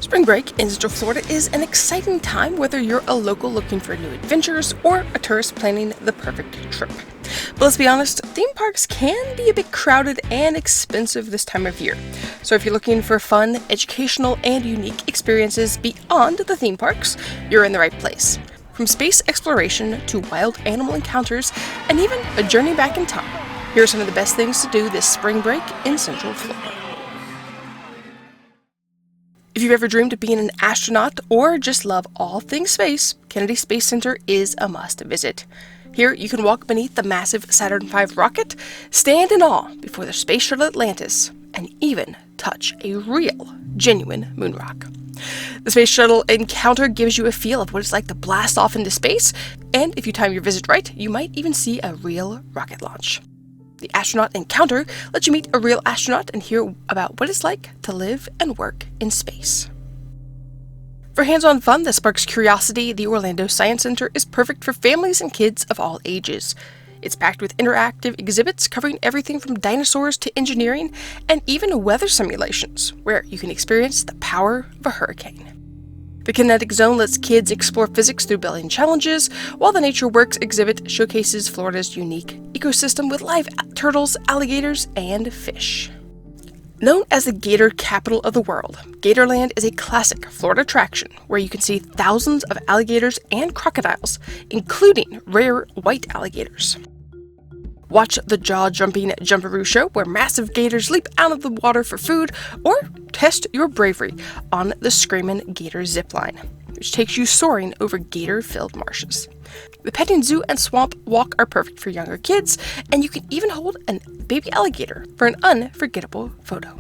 Spring break in Central Florida is an exciting time whether you're a local looking for new adventures or a tourist planning the perfect trip. But let's be honest, theme parks can be a bit crowded and expensive this time of year. So if you're looking for fun, educational, and unique experiences beyond the theme parks, you're in the right place. From space exploration to wild animal encounters and even a journey back in time, here are some of the best things to do this spring break in Central Florida. If you've ever dreamed of being an astronaut or just love all things space, Kennedy Space Center is a must visit. Here you can walk beneath the massive Saturn V rocket, stand in awe before the Space Shuttle Atlantis, and even touch a real, genuine moon rock. The Space Shuttle encounter gives you a feel of what it's like to blast off into space, and if you time your visit right, you might even see a real rocket launch. The Astronaut Encounter lets you meet a real astronaut and hear about what it's like to live and work in space. For hands-on fun that sparks curiosity, the Orlando Science Center is perfect for families and kids of all ages. It's packed with interactive exhibits covering everything from dinosaurs to engineering and even weather simulations, where you can experience the power of a hurricane. The Kinetic Zone lets kids explore physics through building challenges, while the Nature Works exhibit showcases Florida's unique ecosystem with live turtles, alligators, and fish. Known as the gator capital of the world, Gatorland is a classic Florida attraction where you can see thousands of alligators and crocodiles, including rare white alligators. Watch the jaw-jumping Jumperoo show where massive gators leap out of the water for food, or test your bravery on the Screamin' Gator zipline, which takes you soaring over gator-filled marshes. The petting zoo and swamp walk are perfect for younger kids, and you can even hold a baby alligator for an unforgettable photo.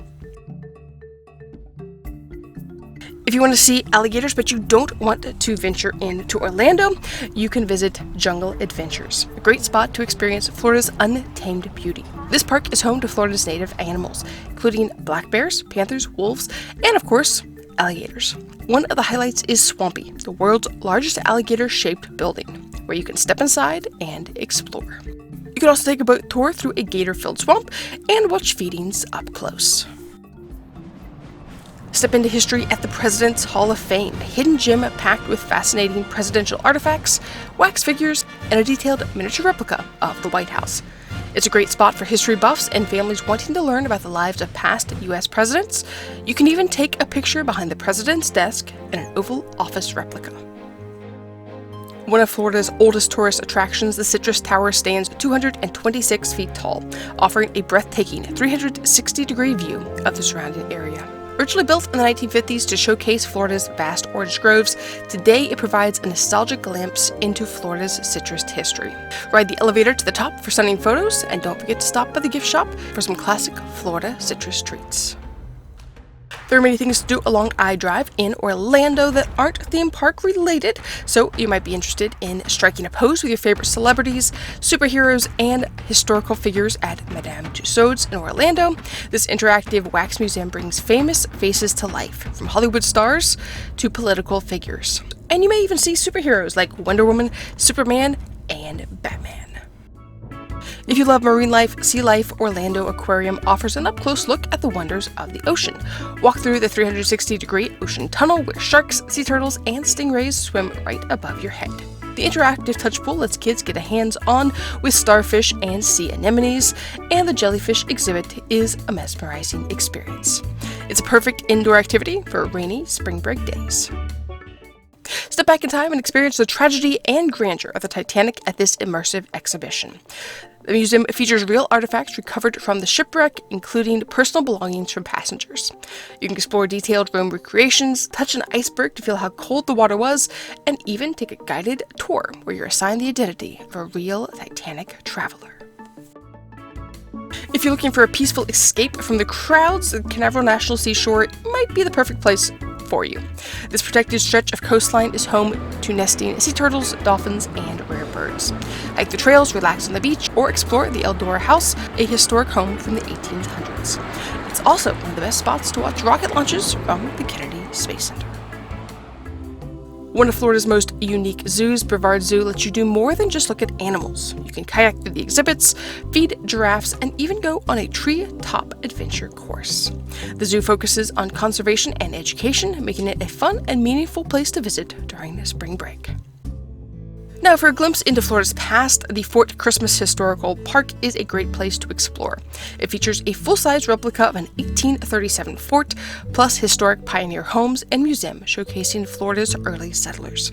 If you want to see alligators but you don't want to venture into Orlando, you can visit Jungle Adventures, a great spot to experience Florida's untamed beauty. This park is home to Florida's native animals, including black bears, panthers, wolves, and of course, alligators. One of the highlights is Swampy, the world's largest alligator-shaped building, where you can step inside and explore. You can also take a boat tour through a gator-filled swamp and watch feedings up close. Step into history at the President's Hall of Fame, a hidden gym packed with fascinating presidential artifacts, wax figures, and a detailed miniature replica of the White House. It's a great spot for history buffs and families wanting to learn about the lives of past U.S. presidents. You can even take a picture behind the president's desk in an Oval Office replica. One of Florida's oldest tourist attractions, the Citrus Tower stands 226 feet tall, offering a breathtaking 360-degree view of the surrounding area. Originally built in the 1950s to showcase Florida's vast orange groves, today it provides a nostalgic glimpse into Florida's citrus history. Ride the elevator to the top for stunning photos, and don't forget to stop by the gift shop for some classic Florida citrus treats. There are many things to do along I-Drive in Orlando that aren't theme park related, so you might be interested in striking a pose with your favorite celebrities, superheroes, and historical figures at Madame Tussauds in Orlando. This interactive wax museum brings famous faces to life, from Hollywood stars to political figures. And you may even see superheroes like Wonder Woman, Superman, and Batman. If you love marine life, Sea Life Orlando Aquarium offers an up-close look at the wonders of the ocean. Walk through the 360-degree ocean tunnel where sharks, sea turtles, and stingrays swim right above your head. The interactive touch pool lets kids get a hands-on with starfish and sea anemones, and the jellyfish exhibit is a mesmerizing experience. It's a perfect indoor activity for rainy spring break days. Step back in time and experience the tragedy and grandeur of the Titanic at this immersive exhibition. The museum features real artifacts recovered from the shipwreck, including personal belongings from passengers. You can explore detailed room recreations, touch an iceberg to feel how cold the water was, and even take a guided tour where you're assigned the identity of a real Titanic traveler. If you're looking for a peaceful escape from the crowds, the Canaveral National Seashore might be the perfect place for you. This protected stretch of coastline is home to nesting sea turtles, dolphins, and rare birds. Hike the trails, relax on the beach, or explore the Eldora House, a historic home from the 1800s. It's also one of the best spots to watch rocket launches from the Kennedy Space Center. One of Florida's most unique zoos, Brevard Zoo, lets you do more than just look at animals. You can kayak through the exhibits, feed giraffes, and even go on a tree-top adventure course. The zoo focuses on conservation and education, making it a fun and meaningful place to visit during the spring break. Now, for a glimpse into Florida's past, the Fort Christmas Historical Park is a great place to explore. It features a full-size replica of an 1837 fort, plus historic pioneer homes and museum showcasing Florida's early settlers.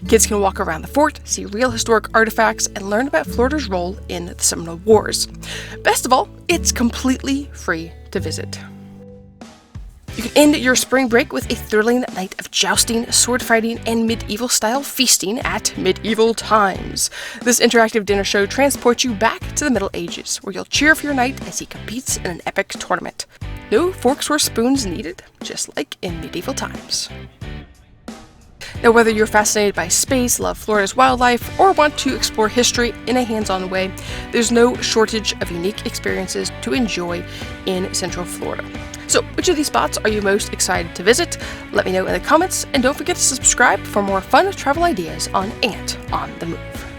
Kids can walk around the fort, see real historic artifacts, and learn about Florida's role in the Seminole Wars. Best of all, it's completely free to visit. You can end your spring break with a thrilling night of jousting, sword fighting, and medieval-style feasting at Medieval Times. This interactive dinner show transports you back to the Middle Ages, where you'll cheer for your knight as he competes in an epic tournament. No forks or spoons needed, just like in medieval times. Now, whether you're fascinated by space, love Florida's wildlife, or want to explore history in a hands-on way, there's no shortage of unique experiences to enjoy in Central Florida. So, which of these spots are you most excited to visit? Let me know in the comments, and don't forget to subscribe for more fun travel ideas on Ant on the Move.